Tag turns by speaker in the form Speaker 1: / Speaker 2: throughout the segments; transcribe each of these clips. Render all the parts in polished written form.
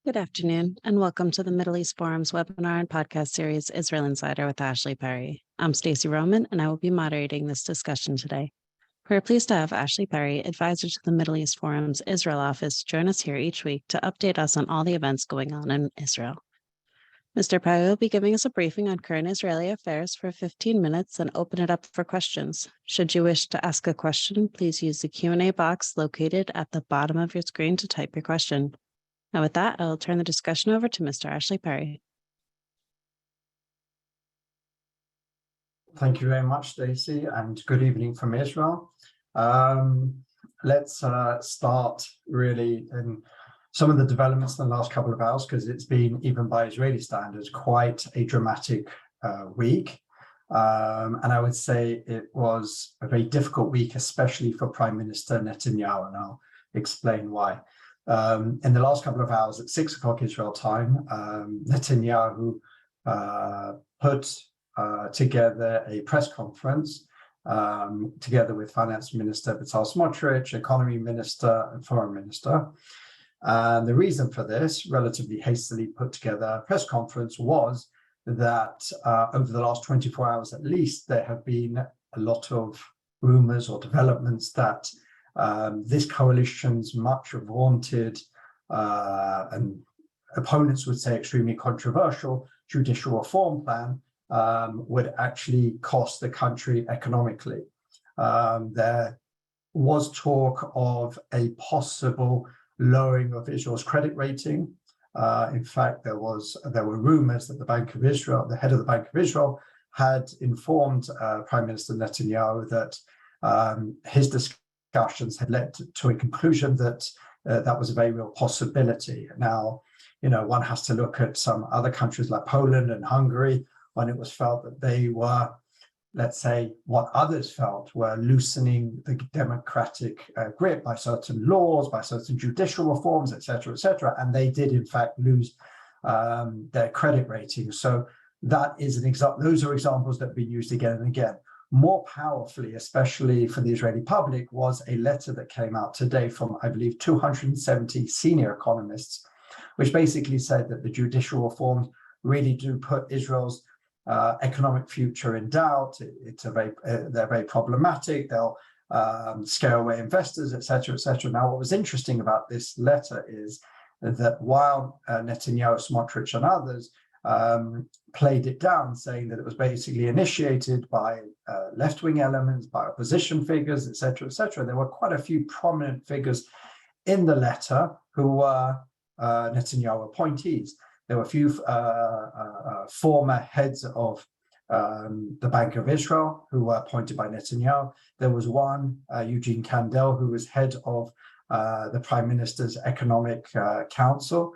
Speaker 1: Good afternoon, and welcome to the Middle East Forum's webinar and podcast series, Israel Insider with Ashley Perry. I'm Stacey Roman, and I will be moderating this discussion today. We're pleased to have Ashley Perry, advisor to the Middle East Forum's Israel office, join us here each week to update us on all the events going on in Israel. Mr. Perry will be giving us a briefing on current Israeli affairs for 15 minutes and open it up for questions. Should you wish to ask a question, please use the Q&A box located at the bottom of your screen to type your question. Now, with that, I'll turn the discussion over to Mr. Ashley Perry.
Speaker 2: Thank you very much, Stacey, and good evening from Israel. Let's start really in some of the developments in the last couple of hours, because it's been, even by Israeli standards, quite a dramatic week. And I would say it was a very difficult week, especially for Prime Minister Netanyahu, and I'll explain why. In the last couple of hours at 6 o'clock Israel time, Netanyahu put together a press conference together with Finance Minister Bezalel Smotrich, Economy Minister and Foreign Minister. And the reason for this relatively hastily put together press conference was that over the last 24 hours at least, there have been a lot of rumors or developments that this coalition's much vaunted and opponents would say extremely controversial judicial reform plan would actually cost the country economically. There was talk of a possible lowering of Israel's credit rating. In fact, there were rumors that the Bank of Israel, the head of the Bank of Israel, had informed Prime Minister Netanyahu that his discussions had led to a conclusion that that was a very real possibility. Now, one has to look at some other countries like Poland and Hungary, when it was felt that they were, let's say, what others felt were loosening the democratic grip by certain laws, by certain judicial reforms, etc., and they did in fact lose their credit rating. So that is an example. Those are examples that have been used again and again. More powerfully, especially for the Israeli public, was a letter that came out today from, I believe, 270 senior economists, which basically said that the judicial reforms really do put Israel's economic future in doubt. They're very problematic. They'll scare away investors, etc., Now, what was interesting about this letter is that while Netanyahu, Smotrich, and others played it down, saying that it was basically initiated by left-wing elements, by opposition figures, etc., there were quite a few prominent figures in the letter who were Netanyahu appointees. There were a few former heads of the Bank of Israel who were appointed by Netanyahu. There was one, Eugene Kandel, who was head of the Prime Minister's Economic Council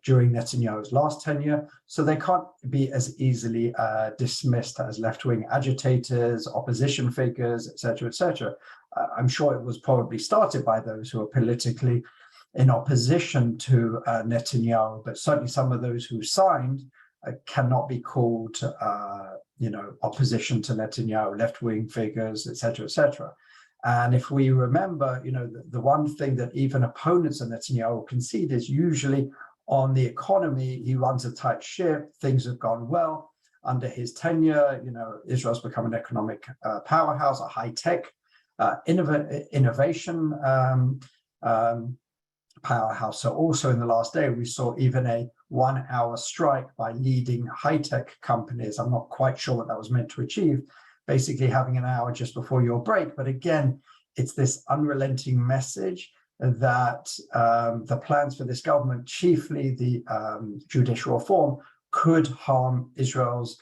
Speaker 2: during Netanyahu's last tenure. So they can't be as easily dismissed as left-wing agitators, opposition figures, etc. I'm sure it was probably started by those who are politically in opposition to Netanyahu, but certainly some of those who signed cannot be called, opposition to Netanyahu, left-wing figures, etc. And if we remember, the one thing that even opponents of Netanyahu concede is usually on the economy. He runs a tight ship. Things have gone well under his tenure. Israel's become an economic powerhouse, a high-tech innovation powerhouse. So also in the last day, we saw even a 1-hour strike by leading high-tech companies. I'm not quite sure what that was meant to achieve, basically having an hour just before your break. But again, it's this unrelenting message that the plans for this government, chiefly the judicial reform, could harm Israel's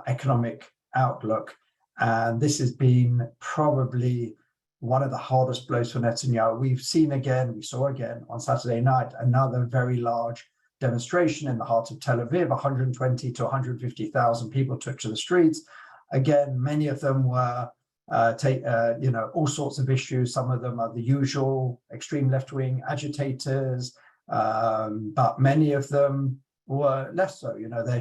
Speaker 2: economic outlook. And this has been probably one of the hardest blows for Netanyahu. We saw again on Saturday night, another very large demonstration in the heart of Tel Aviv. 120 to 150,000 people took to the streets. Again, many of them were all sorts of issues. Some of them are the usual extreme left-wing agitators, but many of them were less so.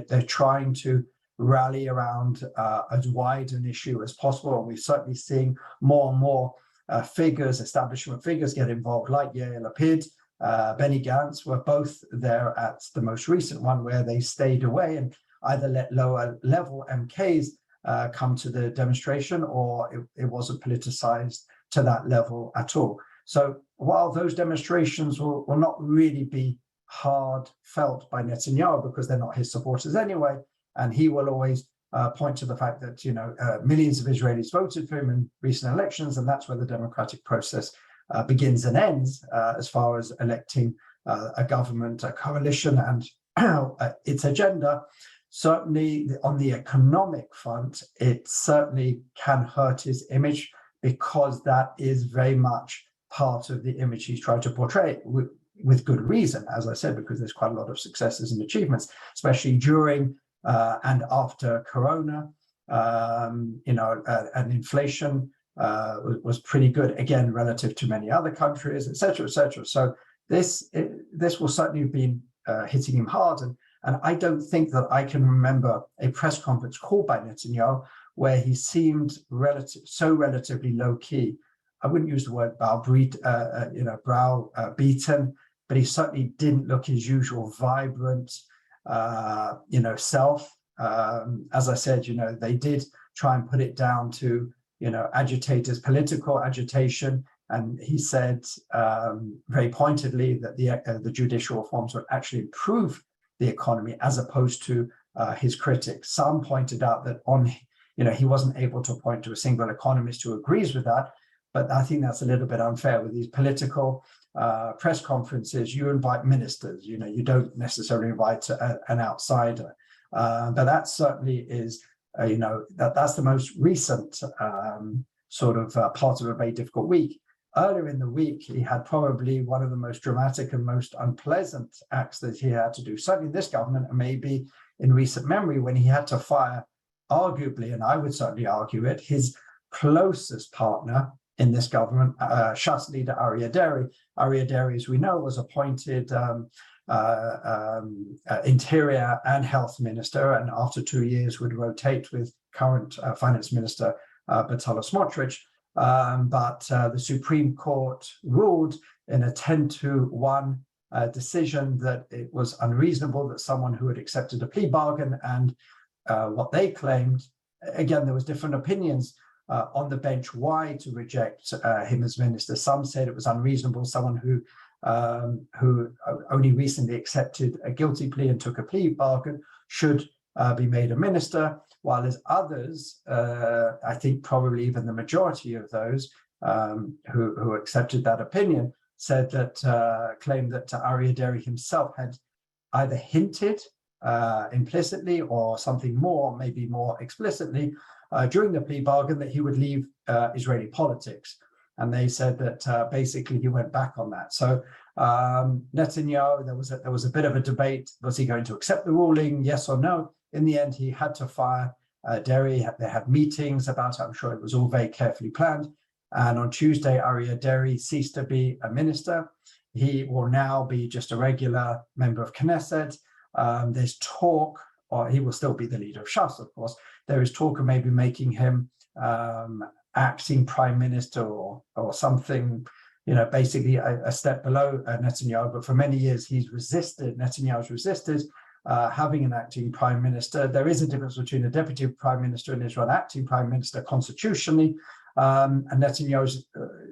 Speaker 2: They're trying to rally around as wide an issue as possible, and we're certainly seeing more and more establishment figures get involved, like Yair Lapid, Benny Gantz were both there at the most recent one, where they stayed away and either let lower level MKs come to the demonstration, or it wasn't politicized to that level at all. So while those demonstrations will not really be hard felt by Netanyahu, because they're not his supporters anyway, and he will always point to the fact that millions of Israelis voted for him in recent elections, and that's where the democratic process begins and ends as far as electing a government, a coalition, and its agenda. Certainly on the economic front, it certainly can hurt his image, because that is very much part of the image he's trying to portray, with good reason, as I said, because there's quite a lot of successes and achievements, especially during and after Corona. And inflation was pretty good, again, relative to many other countries, et cetera, et cetera. So this will certainly have been hitting him hard. And I don't think that I can remember a press conference called by Netanyahu where he seemed relatively low key. I wouldn't use the word browbeaten, but he certainly didn't look his usual vibrant, self. As I said, they did try and put it down to, agitators, political agitation. And he said very pointedly that the judicial reforms would actually improve the economy, as opposed to his critics. Some pointed out that he wasn't able to point to a single economist who agrees with that. But I think that's a little bit unfair with these political press conferences. You invite ministers, you don't necessarily invite an outsider. But that certainly is, that's the most recent part of a very difficult week. Earlier in the week, he had probably one of the most dramatic and most unpleasant acts that he had to do, certainly in this government, and maybe in recent memory, when he had to fire, arguably, and I would certainly argue it, his closest partner in this government, Shas leader Aryeh Deri. Aryeh Deri, as we know, was appointed Interior and Health Minister, and after 2 years would rotate with current Finance Minister Bezalel Smotrich. But the Supreme Court ruled in a 10-1 decision that it was unreasonable that someone who had accepted a plea bargain, and what they claimed, again, there was different opinions on the bench why to reject him as minister. Some said it was unreasonable, someone who only recently accepted a guilty plea and took a plea bargain should be made a minister, while as others, I think probably even the majority of those who accepted that opinion, said that, claimed that Aryeh Deri himself had either hinted implicitly or something more, maybe more explicitly, during the plea bargain, that he would leave Israeli politics. And they said that basically he went back on that. So Netanyahu, there was a bit of a debate. Was he going to accept the ruling, yes or no? In the end, he had to fire Deri. They had meetings about it. I'm sure it was all very carefully planned. And on Tuesday, Aryeh Deri ceased to be a minister. He will now be just a regular member of Knesset. There's talk, or he will still be the leader of Shas, of course. There is talk of maybe making him acting prime minister or something, basically a step below Netanyahu. But for many years, Netanyahu's resisted having an acting prime minister. There is a difference between a deputy prime minister and Israel, an acting prime minister constitutionally. And Netanyahu's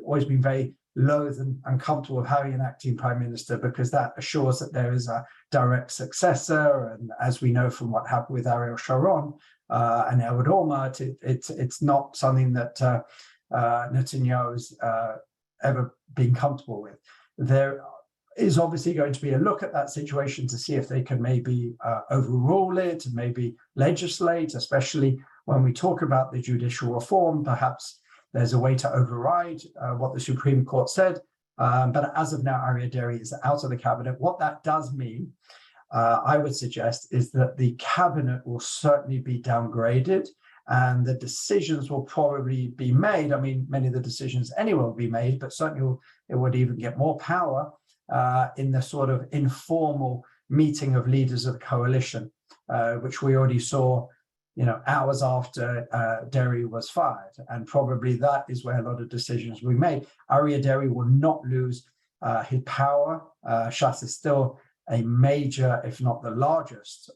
Speaker 2: always been very loath and uncomfortable with having an acting prime minister, because that assures that there is a direct successor. And as we know from what happened with Ariel Sharon and Ehud Olmert, it's not something that Netanyahu's ever been comfortable with. There is obviously going to be a look at that situation to see if they can maybe overrule it and maybe legislate, especially when we talk about the judicial reform. Perhaps there's a way to override what the Supreme Court said. But as of now, Aryeh Deri is out of the cabinet. What that does mean, I would suggest, is that the cabinet will certainly be downgraded, and the decisions will probably be made. I mean, many of the decisions anyway will be made, but certainly it would even get more power in the sort of informal meeting of leaders of the coalition, which we already saw, hours after Deri was fired. And probably that is where a lot of decisions will be made. Aryeh Deri will not lose his power. Shas is still a major, if not the largest,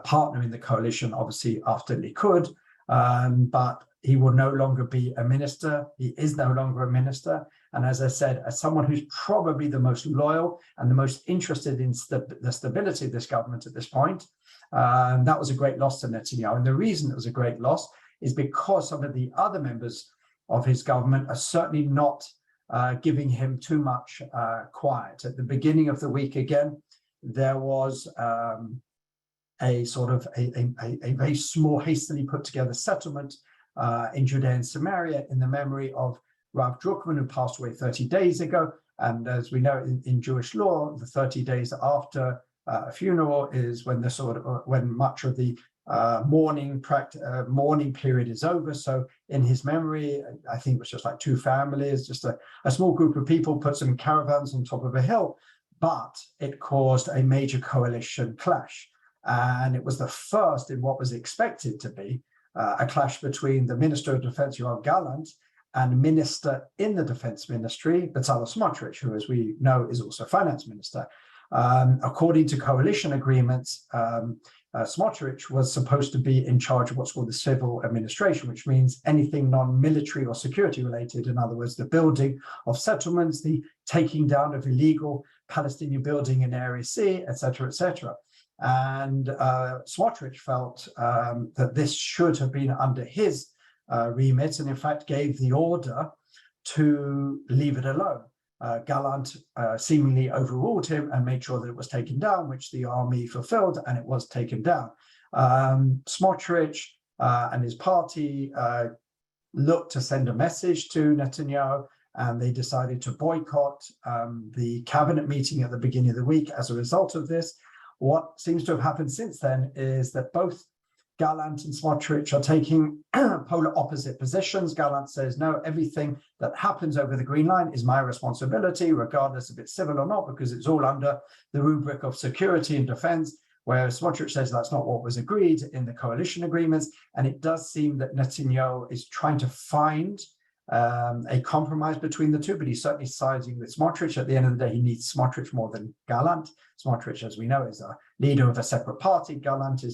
Speaker 2: partner in the coalition, obviously after Likud, but he will no longer be a minister. He is no longer a minister. And as I said, as someone who's probably the most loyal and the most interested in the stability of this government at this point, that was a great loss to Netanyahu. And the reason it was a great loss is because some of the other members of his government are certainly not giving him too much quiet. At the beginning of the week, again, there was a sort of a very small, hastily put together settlement in Judea and Samaria in the memory of Rav Druckmann, who passed away 30 days ago. And as we know in Jewish law, the 30 days after a funeral is when when much of the mourning period is over. So in his memory, I think it was just like two families, just a small group of people put some caravans on top of a hill, but it caused a major coalition clash. And it was the first in what was expected to be a clash between the Minister of Defense, Yoav Gallant, and Minister in the Defense Ministry, Bezalel Smotrich, who, as we know, is also Finance Minister. According to coalition agreements, Smotrich was supposed to be in charge of what's called the civil administration, which means anything non-military or security related. In other words, the building of settlements, the taking down of illegal Palestinian building in Area C, etc., etc. And Smotrich felt that this should have been under his remit, and in fact gave the order to leave it alone. Gallant seemingly overruled him and made sure that it was taken down, which the army fulfilled, and it was taken down. Smotrich and his party looked to send a message to Netanyahu, and they decided to boycott the cabinet meeting at the beginning of the week as a result of this. What seems to have happened since then is that both Gallant and Smotrich are taking polar opposite positions. Gallant says, no, everything that happens over the green line is my responsibility, regardless if it's civil or not, because it's all under the rubric of security and defense, whereas Smotrich says that's not what was agreed in the coalition agreements. And it does seem that Netanyahu is trying to find a compromise between the two, but he's certainly siding with Smotrich. At the end of the day, he needs Smotrich more than Gallant. Smotrich, as we know, is a leader of a separate party. Gallant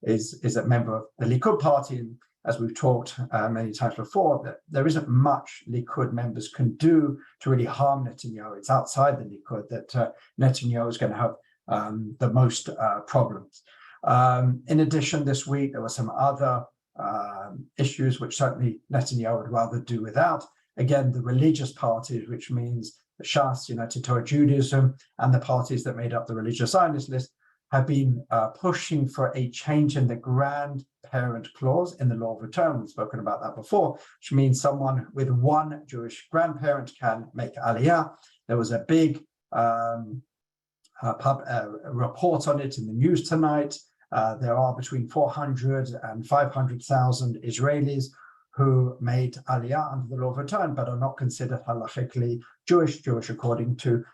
Speaker 2: is a member of the Likud party, and as we've talked many times before, that there isn't much Likud members can do to really harm Netanyahu. It's outside the Likud that Netanyahu is going to have the most problems. In addition, this week there were some other issues which certainly Netanyahu would rather do without. Again, the religious parties, which means the Shas, United Torah Judaism, and the parties that made up the religious Zionist list, have been pushing for a change in the grandparent clause in the law of return. We've spoken about that before, which means someone with one Jewish grandparent can make Aliyah. There was a big report on it in the news tonight. There are between 400 and 500,000 Israelis who made Aliyah under the law of return, but are not considered halachically Jewish according to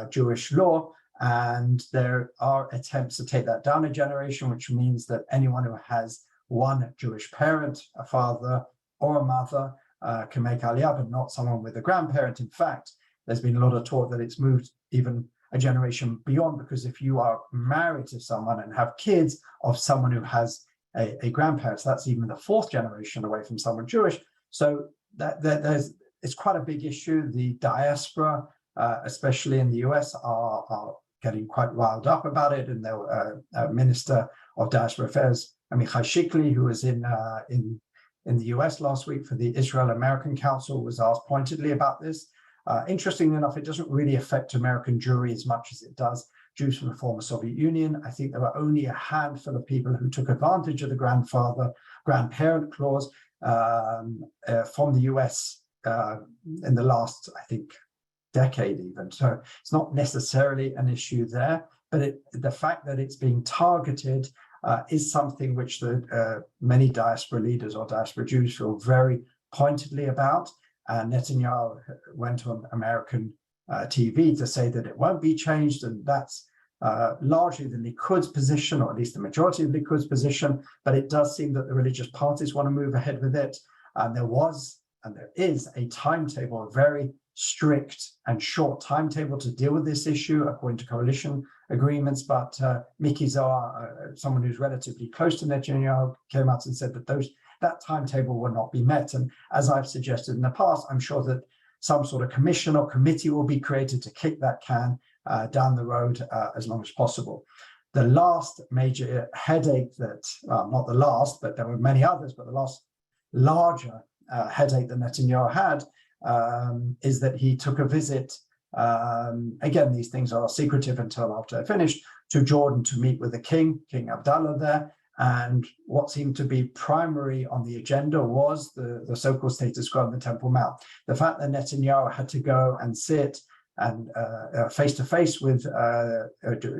Speaker 2: Jewish law. And there are attempts to take that down a generation, which means that anyone who has one Jewish parent, a father or a mother, can make Aliyah, but not someone with a grandparent. In fact, there's been a lot of talk that it's moved even a generation beyond, because if you are married to someone and have kids of someone who has a grandparent, so that's even the fourth generation away from someone Jewish. So it's quite a big issue. The diaspora, especially in the US, are getting quite riled up about it. And there were Minister of Diaspora Affairs, Amichai Shikli, who was in the US last week for the Israel-American Council, was asked pointedly about this. Interestingly enough, it doesn't really affect American Jewry as much as it does Jews from the former Soviet Union. I think there were only a handful of people who took advantage of the grandparent clause from the US in the last, I think, decade even. So it's not necessarily an issue there, but the fact that it's being targeted is something which the many diaspora leaders or diaspora Jews feel very pointedly about. Netanyahu went on American TV to say that it won't be changed, and that's largely the Likud's position, or at least the majority of Likud's position, but it does seem that the religious parties want to move ahead with it. And there was, and there is, a timetable, a very strict and short timetable to deal with this issue according to coalition agreements. But Miki Zohar, someone who's relatively close to Netanyahu, came out and said that that timetable will not be met. And as I've suggested in the past, I'm sure that some sort of commission or committee will be created to kick that can down the road as long as possible. The last major headache that, well, not the last, but there were many others, but the last larger headache that Netanyahu had is that he took a visit, again, these things are secretive until after they're finished, to Jordan to meet with the king, King Abdullah there. And what seemed to be primary on the agenda was the so-called status quo on the Temple Mount. The fact that Netanyahu had to go and sit and face-to-face with a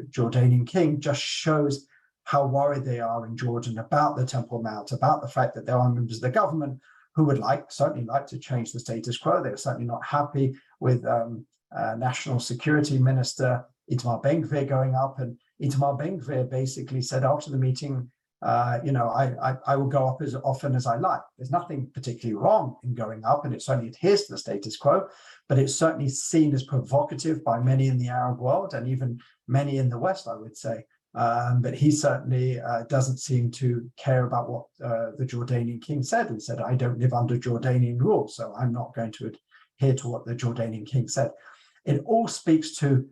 Speaker 2: Jordanian king just shows how worried they are in Jordan about the Temple Mount, about the fact that there are members of the government who would certainly like to change the status quo. They're certainly not happy with National Security Minister Itamar Ben-Gvir going up, and Itamar Ben-Gvir basically said after the meeting, I will go up as often as I like. There's nothing particularly wrong in going up, and it certainly adheres to the status quo, but it's certainly seen as provocative by many in the Arab world and even many in the West, I would say. But he certainly doesn't seem to care about what the Jordanian king said, and said, I don't live under Jordanian rule, so I'm not going to adhere to what the Jordanian king said. It all speaks to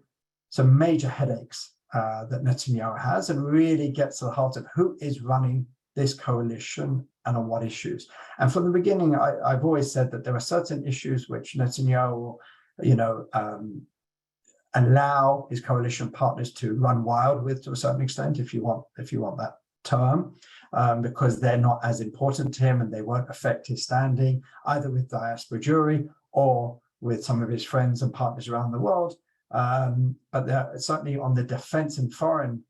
Speaker 2: some major headaches that Netanyahu has, and really gets to the heart of who is running this coalition and on what issues. And from the beginning, I've always said that there are certain issues which Netanyahu, allow his coalition partners to run wild with, to a certain extent, if you want that term, because they're not as important to him and they won't affect his standing either with diaspora Jewry or with some of his friends and partners around the world. But they're certainly on the defense and foreign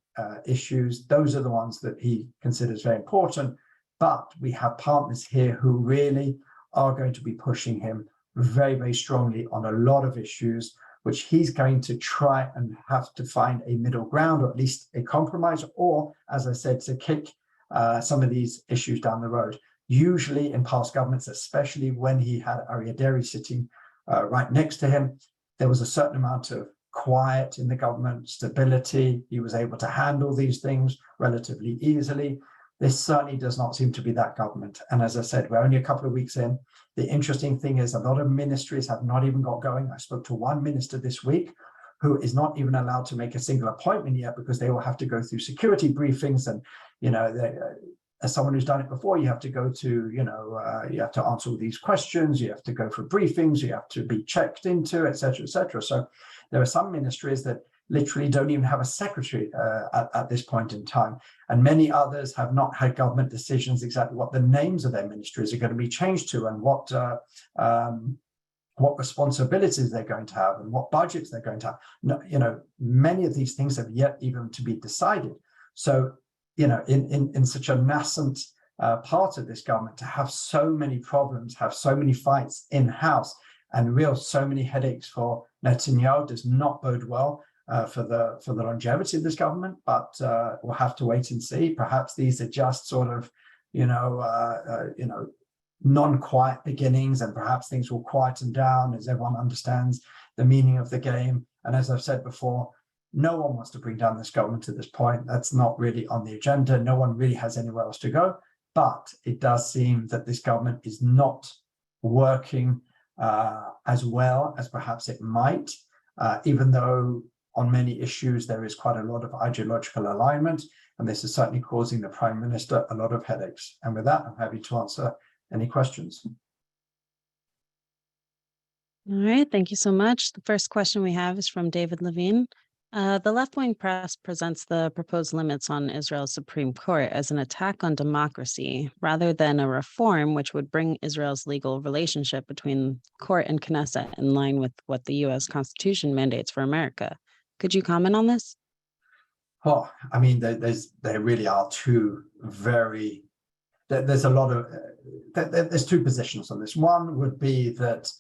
Speaker 2: issues, those are the ones that he considers very important. But we have partners here who really are going to be pushing him very, very strongly on a lot of issues, which he's going to try and have to find a middle ground, or at least a compromise, or, as I said, to kick some of these issues down the road. Usually in past governments, especially when he had Aryeh Deri sitting right next to him, there was a certain amount of quiet in the government, stability. He was able to handle these things relatively easily. This certainly does not seem to be that government. And as I said, we're only a couple of weeks in. The interesting thing is a lot of ministries have not even got going. I spoke to one minister this week who is not even allowed to make a single appointment yet, because they will have to go through security briefings. And, as someone who's done it before, you have to go to, you have to answer all these questions, you have to go for briefings, you have to be checked into, et cetera, et cetera. So there are some ministries that literally don't even have a secretary at this point in time. And many others have not had government decisions exactly what the names of their ministries are going to be changed to, and what responsibilities they're going to have, and what budgets they're going to have. No, many of these things have yet even to be decided. So, in such a nascent part of this government, to have so many problems, have so many fights in-house, and so many headaches for Netanyahu does not bode well for the longevity of this government. But we'll have to wait and see. Perhaps these are just sort of, non-quiet beginnings, and perhaps things will quieten down as everyone understands the meaning of the game. And as I've said before, no one wants to bring down this government at this point. That's not really on the agenda. No one really has anywhere else to go. But it does seem that this government is not working as well as perhaps it might, even though on many issues there is quite a lot of ideological alignment. And this is certainly causing the Prime Minister a lot of headaches. And with that, I'm happy to answer any questions.
Speaker 1: All right, thank you so much. The first question we have is from David Levine. The left-wing press presents the proposed limits on Israel's Supreme Court as an attack on democracy, rather than a reform which would bring Israel's legal relationship between court and Knesset in line with what the U.S. Constitution mandates for America. Could you comment on this?
Speaker 2: Oh, I mean, there really are two very, there's a lot of, there's two positions on this. One would be that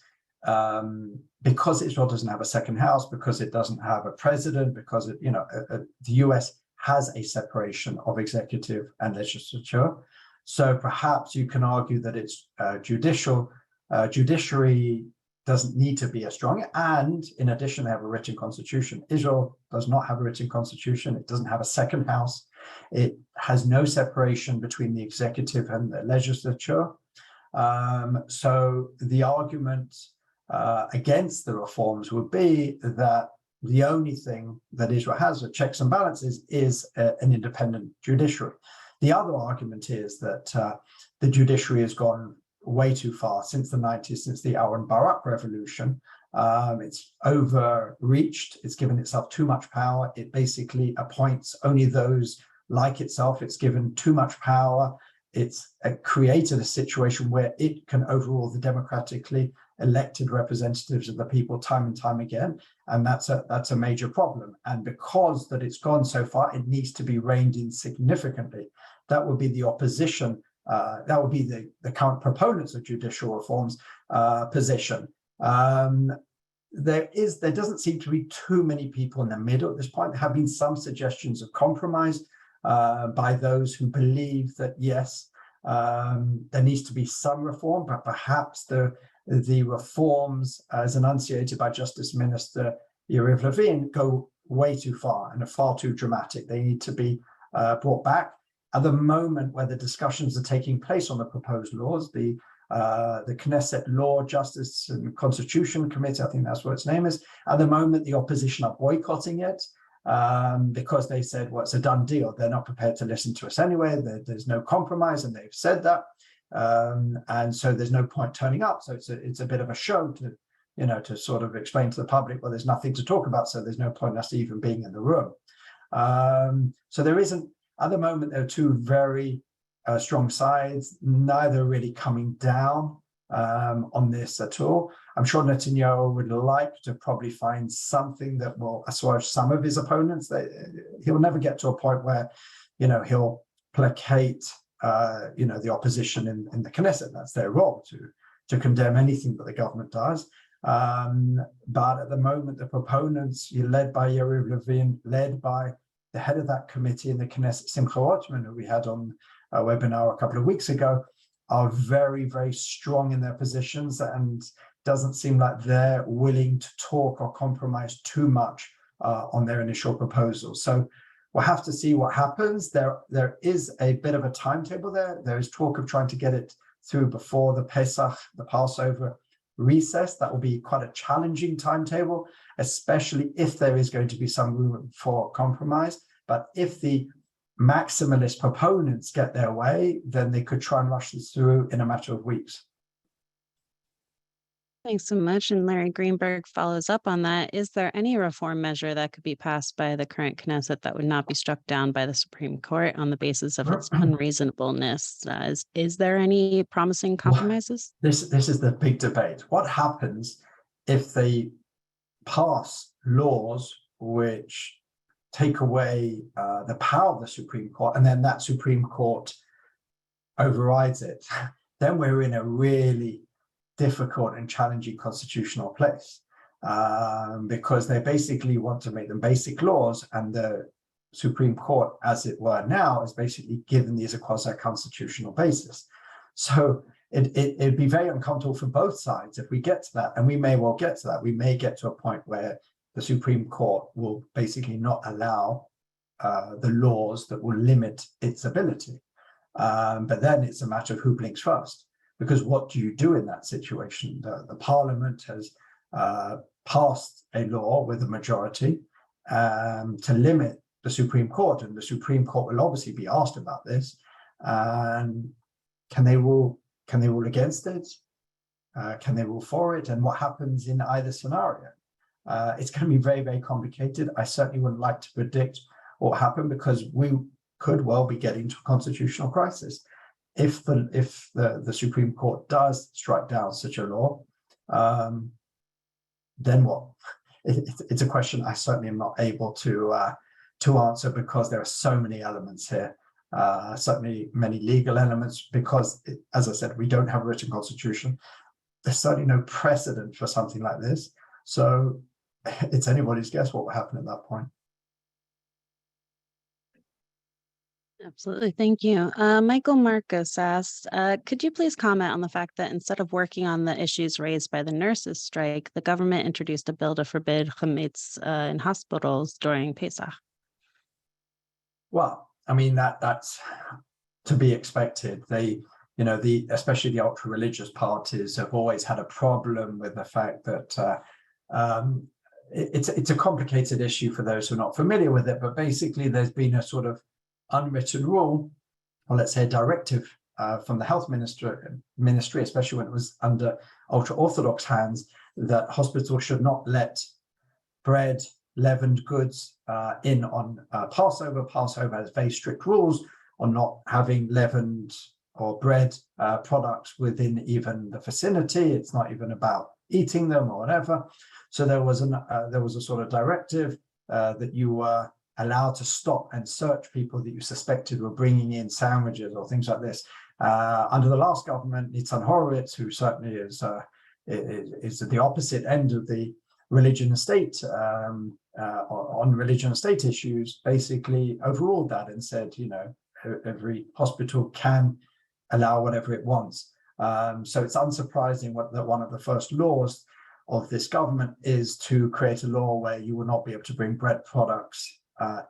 Speaker 2: because Israel doesn't have a second house, because it doesn't have a president, because the US has a separation of executive and legislature. So perhaps you can argue that its judiciary doesn't need to be as strong. And in addition, they have a written constitution. Israel does not have a written constitution. It doesn't have a second house. It has no separation between the executive and the legislature. So the argument against the reforms would be that the only thing that Israel has with checks and balances is an independent judiciary. The other argument is that the judiciary has gone way too far since the 90s, since the Aaron Barak revolution. It's overreached. It's given itself too much power. It basically appoints only those like itself. It's given too much power. It's created a situation where it can overrule the democratically elected representatives of the people time and time again, and that's a major problem. And because that it's gone so far, it needs to be reined in significantly. That would be the opposition. That would be the current proponents of judicial reforms position. There doesn't seem to be too many people in the middle at this point. There have been some suggestions of compromise by those who believe that yes, there needs to be some reform, but perhaps the reforms as enunciated by Justice Minister Yariv Levin go way too far and are far too dramatic. They need to be brought back. At the moment where the discussions are taking place on the proposed laws, the Knesset Law, Justice and Constitution Committee, I think that's what its name is, at the moment the opposition are boycotting it because they said, well, it's a done deal. They're not prepared to listen to us anyway. There's no compromise, and they've said that. And so there's no point turning up. So it's a bit of a show to sort of explain to the public, well, there's nothing to talk about, so there's no point in us even being in the room. So there isn't, at the moment, there are two very strong sides, neither really coming down on this at all. I'm sure Netanyahu would like to probably find something that will assuage some of his opponents. He'll never get to a point where, he'll placate the opposition in the Knesset. That's their role, to condemn anything that the government does. But at the moment, the proponents, led by Yariv Levin, led by the head of that committee in the Knesset, Simcha Rotman, who we had on a webinar a couple of weeks ago, are very, very strong in their positions, and doesn't seem like they're willing to talk or compromise too much on their initial proposals. So we'll have to see what happens. There is a bit of a timetable there. There is talk of trying to get it through before the Pesach, the Passover recess. That will be quite a challenging timetable, especially if there is going to be some room for compromise. But if the maximalist proponents get their way, then they could try and rush this through in a matter of weeks.
Speaker 1: Thanks so much. And Larry Greenberg follows up on that. Is there any reform measure that could be passed by the current Knesset that would not be struck down by the Supreme Court on the basis of its unreasonableness? Is there any promising compromises?
Speaker 2: This is the big debate. What happens if they pass laws which take away the power of the Supreme Court, and then that Supreme Court overrides it? Then we're in a really difficult and challenging constitutional place, because they basically want to make them basic laws, and the Supreme Court, as it were now, is basically given these a quasi-constitutional basis. So it'd be very uncomfortable for both sides if we get to that, and we may well get to that. We may get to a point where the Supreme Court will basically not allow the laws that will limit its ability. But then it's a matter of who blinks first. Because what do you do in that situation? The Parliament has passed a law with a majority to limit the Supreme Court, and the Supreme Court will obviously be asked about this. And can they rule against it? Can they rule for it? And what happens in either scenario? It's going to be very, very complicated. I certainly wouldn't like to predict what will happen, because we could well be getting to a constitutional crisis. If the Supreme Court does strike down such a law, then what? It's a question I certainly am not able to answer, because there are so many elements here, certainly many legal elements, because, as I said, we don't have a written constitution. There's certainly no precedent for something like this. So it's anybody's guess what will happen at that point.
Speaker 1: Absolutely. Thank you. Michael Marcus asked, could you please comment on the fact that instead of working on the issues raised by the nurses' strike, the government introduced a bill to forbid chametz in hospitals during Pesach?
Speaker 2: Well, I mean, that's to be expected. Especially the ultra-religious parties have always had a problem with the fact that it's a complicated issue for those who are not familiar with it. But basically, there's been a sort of unwritten rule, or let's say a directive from the health ministry, especially when it was under ultra-Orthodox hands, that hospitals should not let bread, leavened goods in on Passover. Passover has very strict rules on not having leavened or bread products within even the vicinity. It's not even about eating them or whatever. So there was a sort of directive that you were allowed to stop and search people that you suspected were bringing in sandwiches or things like this. Under the last government, Nitzan Horowitz, who certainly is at the opposite end of the religion and state on religion and state issues, basically overruled that and said, every hospital can allow whatever it wants. So it's unsurprising that one of the first laws of this government is to create a law where you will not be able to bring bread products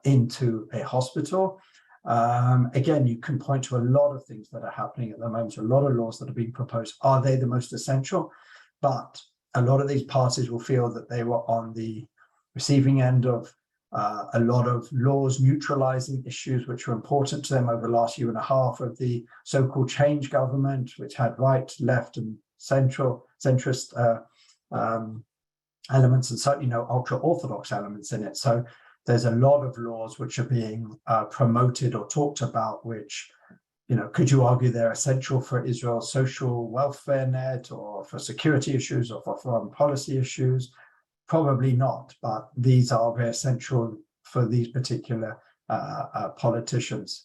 Speaker 2: into a hospital. Again, you can point to a lot of things that are happening at the moment, a lot of laws that are being proposed. Are they the most essential? But a lot of these parties will feel that they were on the receiving end of a lot of laws neutralizing issues which were important to them over the last year and a half of the so-called change government, which had right, left, and centrist elements, and certainly no ultra-Orthodox elements in it. So there's a lot of laws which are being promoted or talked about, which, could you argue they're essential for Israel's social welfare net or for security issues or for foreign policy issues? Probably not, but these are very essential for these particular politicians.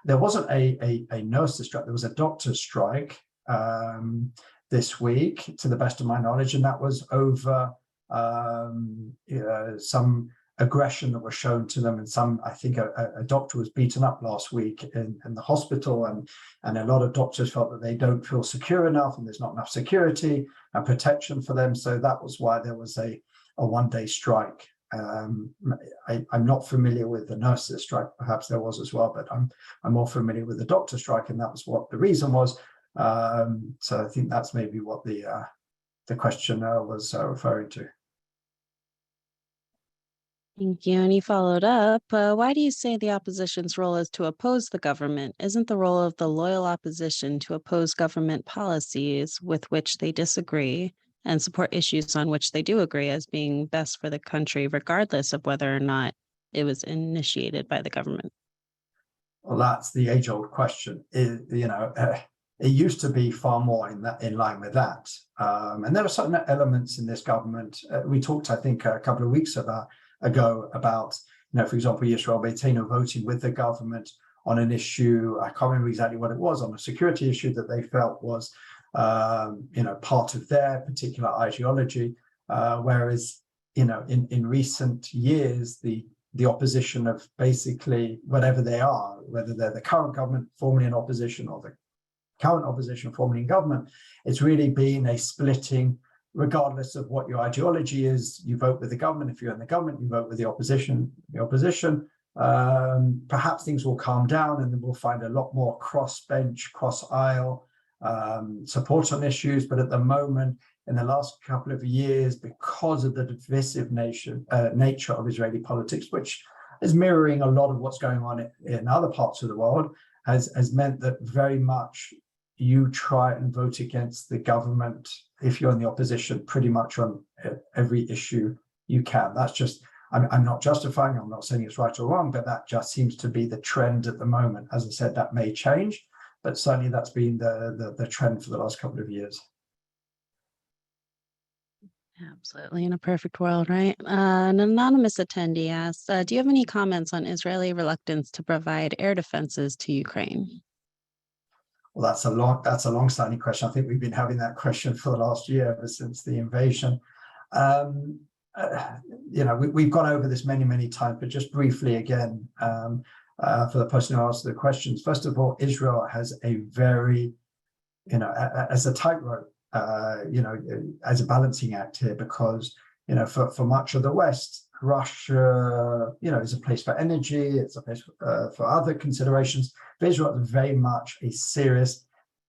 Speaker 2: There wasn't a nurses' strike, there was a doctor's strike this week, to the best of my knowledge, and that was over some aggression that was shown to them, and I think a doctor was beaten up last week in the hospital, and a lot of doctors felt that they don't feel secure enough and there's not enough security and protection for them. So that was why there was a one-day strike. I'm not familiar with the nurses' strike. Perhaps there was as well, but I'm more familiar with the doctor strike, and that was what the reason was. So I think that's maybe what the questioner was referring to.
Speaker 1: Thank you. And he followed up, why do you say the opposition's role is to oppose the government? Isn't the role of the loyal opposition to oppose government policies with which they disagree and support issues on which they do agree as being best for the country, regardless of whether or not it was initiated by the government?
Speaker 2: Well, that's the age-old question. It used to be far more in line with that. And there are certain elements in this government. We talked, I think, a couple of weeks ago about, for example, Yisrael Beitenu voting with the government on an issue. I can't remember exactly what it was, on a security issue that they felt was, part of their particular ideology. Whereas, in recent years, the opposition of basically whatever they are, whether they're the current government formerly in opposition or the current opposition formerly in government, it's really been a splitting. Regardless of what your ideology is, you vote with the government. If you're in the government, you vote with the opposition. Perhaps things will calm down, and then we'll find a lot more cross-bench, cross-aisle support on issues. But at the moment, in the last couple of years, because of the divisive nature of Israeli politics, which is mirroring a lot of what's going on in other parts of the world, has meant that very much you try and vote against the government if you're in the opposition pretty much on every issue you can. That's just, I'm not justifying, I'm not saying it's right or wrong, but that just seems to be the trend at the moment. As I said, that may change, but certainly that's been the trend for the last couple of years.
Speaker 1: Absolutely. In a perfect world, right? An anonymous attendee asks, do you have any comments on Israeli reluctance to provide air defenses to Ukraine?
Speaker 2: Well, that's a long-standing question. I think we've been having that question for the last year, ever since the invasion. We've gone over this many, many times, but just briefly again, for the person who asked the questions. First of all, Israel has a very, as a tightrope, as a balancing act here, because, for much of the West, Russia, is a place for energy, it's a place for other considerations. But Israel is very much a serious,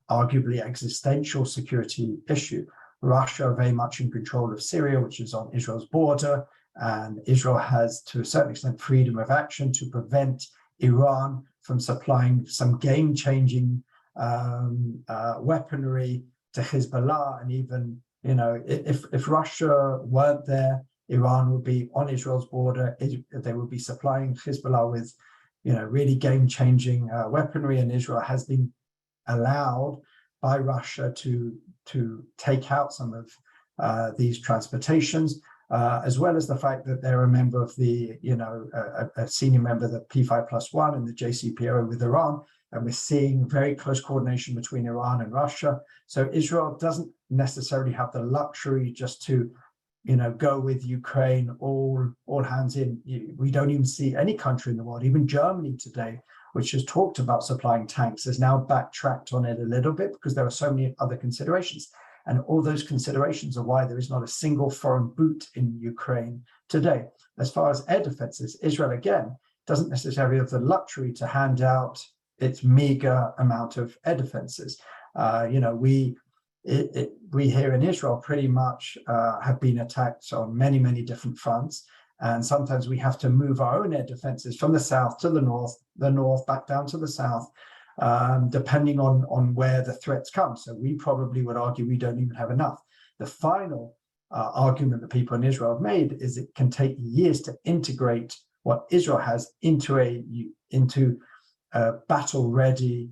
Speaker 2: arguably existential security issue. Russia are very much in control of Syria, which is on Israel's border, and Israel has, to a certain extent, freedom of action to prevent Iran from supplying some game-changing weaponry to Hezbollah. And even, if Russia weren't there, Iran would be on Israel's border. They would be supplying Hezbollah with, really game-changing weaponry, and Israel has been allowed by Russia to take out some of these transportations, as well as the fact that they're a member of the, a senior member of the P5+1 and the JCPOA with Iran. And we're seeing very close coordination between Iran and Russia. So Israel doesn't necessarily have the luxury just to, go with Ukraine all hands in. We don't even see any country in the world, even Germany today, which has talked about supplying tanks, has now backtracked on it a little bit because there are so many other considerations. And all those considerations are why there is not a single foreign boot in Ukraine today. As far as air defenses, Israel, again, doesn't necessarily have the luxury to hand out its meager amount of air defenses. We here in Israel pretty much have been attacked on many, many different fronts. And sometimes we have to move our own air defenses from the south to the north, back down to the south, depending on where the threats come. So we probably would argue we don't even have enough. The final argument that people in Israel have made is it can take years to integrate what Israel has into a battle ready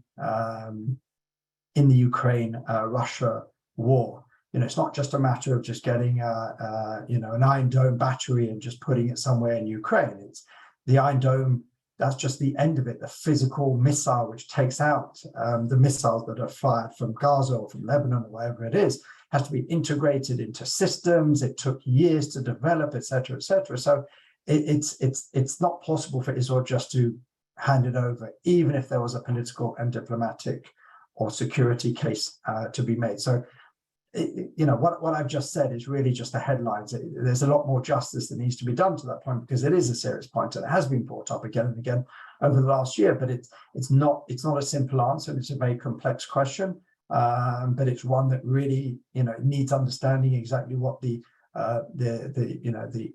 Speaker 2: in the Ukraine-Russia war. It's not just a matter of just getting an Iron Dome battery and just putting it somewhere in Ukraine. It's the Iron Dome. That's just the end of it. The physical missile, which takes out the missiles that are fired from Gaza or from Lebanon or wherever it is, has to be integrated into systems. It took years to develop, et cetera, et cetera. So it's not possible for Israel just to hand it over, even if there was a political and diplomatic or security case to be made. So, what I've just said is really just the headlines. There's a lot more justice that needs to be done to that point, because it is a serious point and it has been brought up again and again over the last year. But it's not a simple answer. It's a very complex question, but it's one that really needs understanding exactly what the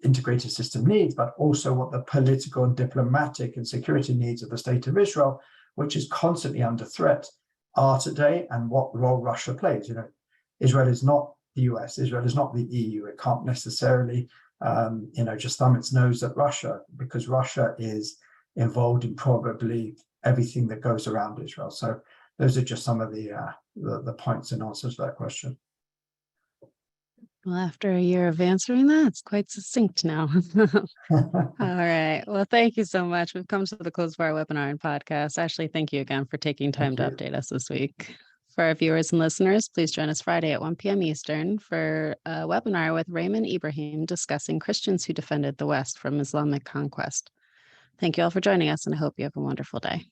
Speaker 2: integrated system needs, but also what the political and diplomatic and security needs of the state of Israel, which is constantly under threat, are today, and what role Russia plays. Israel is not the US, Israel is not the EU. It can't necessarily, just thumb its nose at Russia, because Russia is involved in probably everything that goes around Israel. So those are just some of the points and answers to that question.
Speaker 1: Well, after a year of answering that, it's quite succinct now. All right. Well, thank you so much. We've come to the close of our webinar and podcast. Ashley, thank you again for taking time to update us this week. For our viewers and listeners, please join us Friday at 1 p.m. Eastern for a webinar with Raymond Ibrahim discussing Christians who defended the West from Islamic conquest. Thank you all for joining us, and I hope you have a wonderful day.